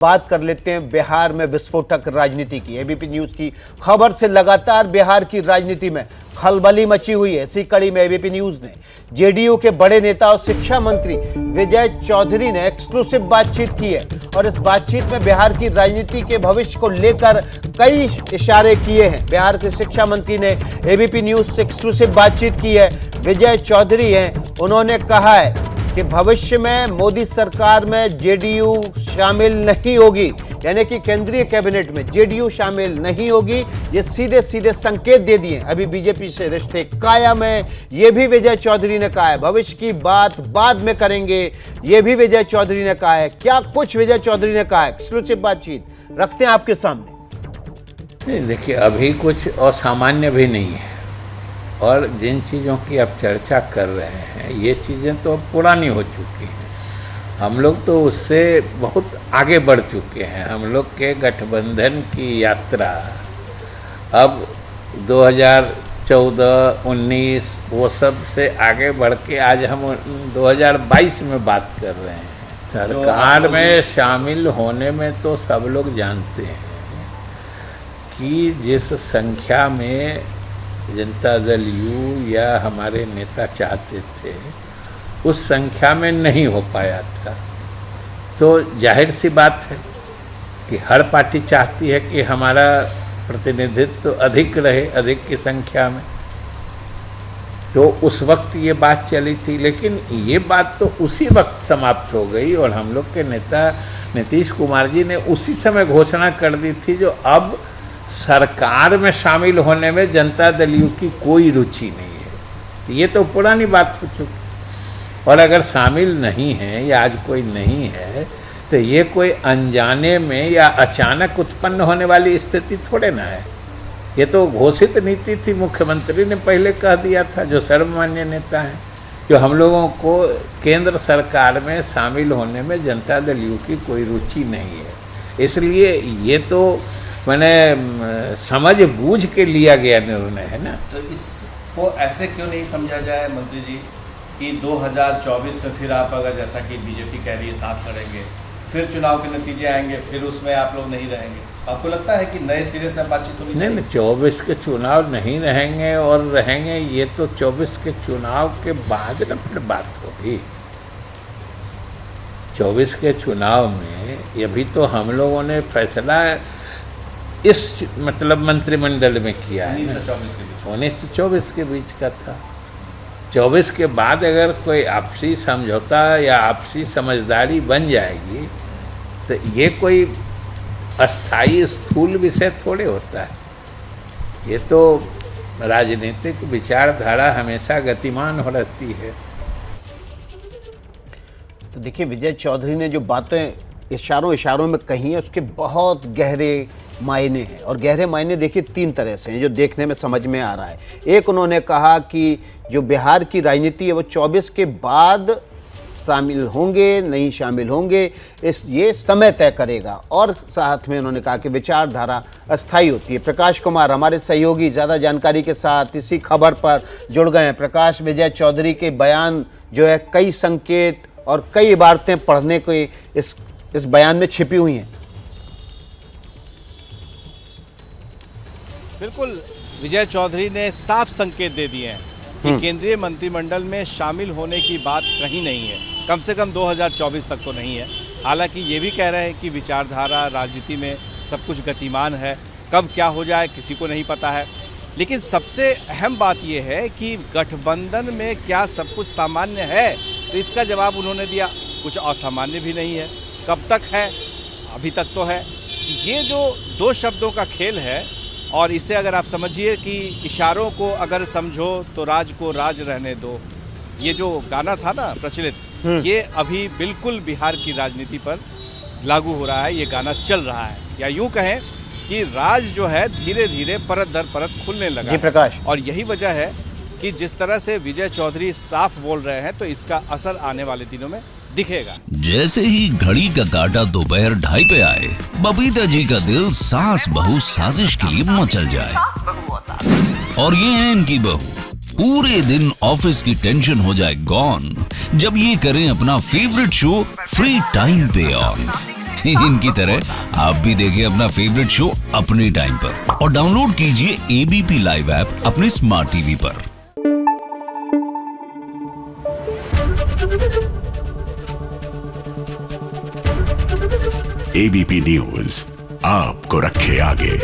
बात कर लेते हैं बिहार में विस्फोटक राजनीति की। एबीपी न्यूज की खबर से लगातार बिहार की राजनीति में खलबली मची हुई है। इसी कड़ी में एबीपी न्यूज ने जेडीयू के बड़े नेता और शिक्षा मंत्री विजय चौधरी ने एक्सक्लूसिव बातचीत की है और इस बातचीत में बिहार की राजनीति के भविष्य को लेकर कई इशारे किए हैं। बिहार के शिक्षा मंत्री ने एबीपी न्यूज से एक्सक्लूसिव बातचीत की है। विजय चौधरी हैं, उन्होंने कहा है कि भविष्य में मोदी सरकार में जेडीयू शामिल नहीं होगी, यानी कि केंद्रीय कैबिनेट में जेडीयू शामिल नहीं होगी। ये सीधे सीधे संकेत दे दिए। अभी बीजेपी से रिश्ते कायम है, ये भी विजय चौधरी ने कहा है। भविष्य की बात बाद में करेंगे, ये भी विजय चौधरी ने कहा है। क्या कुछ विजय चौधरी ने कहा है, एक्सक्लूसिव बातचीत रखते हैं आपके सामने। देखिए, अभी कुछ असामान्य भी नहीं है और जिन चीज़ों की आप चर्चा कर रहे हैं ये चीज़ें तो अब पुरानी हो चुकी हैं। हम लोग तो उससे बहुत आगे बढ़ चुके हैं। हम लोग के गठबंधन की यात्रा अब 2014, 19 वो सब से आगे बढ़ के आज हम 2022 में बात कर रहे हैं। सरकार में शामिल होने में तो सब लोग जानते हैं कि जिस संख्या में जनता दल यू या हमारे नेता चाहते थे उस संख्या में नहीं हो पाया था। तो जाहिर सी बात है कि हर पार्टी चाहती है कि हमारा प्रतिनिधित्व तो अधिक रहे, अधिक की संख्या में। तो उस वक्त ये बात चली थी, लेकिन ये बात तो उसी वक्त समाप्त हो गई और हम लोग के नेता नीतीश कुमार जी ने उसी समय घोषणा कर दी थी जो अब सरकार में शामिल होने में जनता दल यू की कोई रुचि नहीं है। तो ये तो पुरानी बात हो चुकी। और अगर शामिल नहीं है या आज कोई नहीं है तो ये कोई अनजाने में या अचानक उत्पन्न होने वाली स्थिति थोड़े ना है। ये तो घोषित नीति थी, मुख्यमंत्री ने पहले कह दिया था, जो सर्वमान्य नेता हैं, जो हम लोगों को केंद्र सरकार में शामिल होने में जनता दल यू की कोई रुचि नहीं है। इसलिए ये तो मैंने समझ बूझ के लिया गया निर्णय है ना। तो इसको ऐसे क्यों नहीं समझा जाए मंत्री जी कि 2024 में फिर आप अगर जैसा कि बीजेपी कह रही है साथ लड़ेंगे, फिर चुनाव के नतीजे आएंगे, फिर उसमें आप लोग नहीं रहेंगे। आपको लगता है कि नए सिरे से बातचीत होनी चाहिए? नहीं, 24 के चुनाव नहीं रहेंगे और रहेंगे ये तो 24 के चुनाव के बाद ना फिर बात होगी। 24 के चुनाव में अभी तो हम लोगों ने फैसला इस मतलब मंत्रिमंडल में किया है, 19-24 के बीच का था। 24 के बाद अगर कोई आपसी समझौता या आपसी समझदारी बन जाएगी तो ये कोई अस्थाई स्थूल विषय थोड़े होता है। ये तो राजनीतिक विचारधारा हमेशा गतिमान हो रहती है। तो देखिए, विजय चौधरी ने जो बातें इशारों में कही है उसके बहुत गहरे मायने हैं। और गहरे मायने देखिए 3 तरह से हैं जो देखने में समझ में आ रहा है। एक, उन्होंने कहा कि जो बिहार की राजनीति है वो 24 के बाद शामिल होंगे नहीं शामिल होंगे ये समय तय करेगा। और साथ में उन्होंने कहा कि विचारधारा अस्थायी होती है। प्रकाश कुमार हमारे सहयोगी ज़्यादा जानकारी के साथ इसी खबर पर जुड़ गए हैं। प्रकाश, विजय चौधरी के बयान जो है कई संकेत और कई इबारतें पढ़ने को इस बयान में छिपी हुई हैं। बिल्कुल, विजय चौधरी ने साफ संकेत दे दिए हैं कि केंद्रीय मंत्रिमंडल में शामिल होने की बात कहीं नहीं है, कम से कम 2024 तक तो नहीं है। हालांकि ये भी कह रहे हैं कि विचारधारा राजनीति में सब कुछ गतिमान है, कब क्या हो जाए किसी को नहीं पता है। लेकिन सबसे अहम बात यह है कि गठबंधन में क्या सब कुछ सामान्य है, तो इसका जवाब उन्होंने दिया, कुछ असामान्य भी नहीं है। कब तक है? अभी तक तो है। ये जो 2 शब्दों का खेल है और इसे अगर आप समझिए कि इशारों को अगर समझो तो राज को राज रहने दो, ये जो गाना था ना प्रचलित, ये अभी बिल्कुल बिहार की राजनीति पर लागू हो रहा है। ये गाना चल रहा है, या यूं कहें कि राज जो है धीरे धीरे परत दर परत खुलने लगा। जी प्रकाश, और यही वजह है कि जिस तरह से विजय चौधरी साफ बोल रहे हैं तो इसका असर आने वाले दिनों में दिखेगा। जैसे ही घड़ी का काटा दोपहर 2:30 पे आए, बबीता जी का दिल सास बहू साजिश के लिए मचल जाए। और ये है इनकी बहू, पूरे दिन ऑफिस की टेंशन हो जाए गॉन जब ये करें अपना फेवरेट शो फ्री टाइम पे ऑन। इनकी तरह आप भी देखिए अपना फेवरेट शो अपने टाइम पर और डाउनलोड कीजिए एबीपी लाइव ऐप अपने स्मार्ट टीवी पर। एबीपी न्यूज आपको रखे आगे।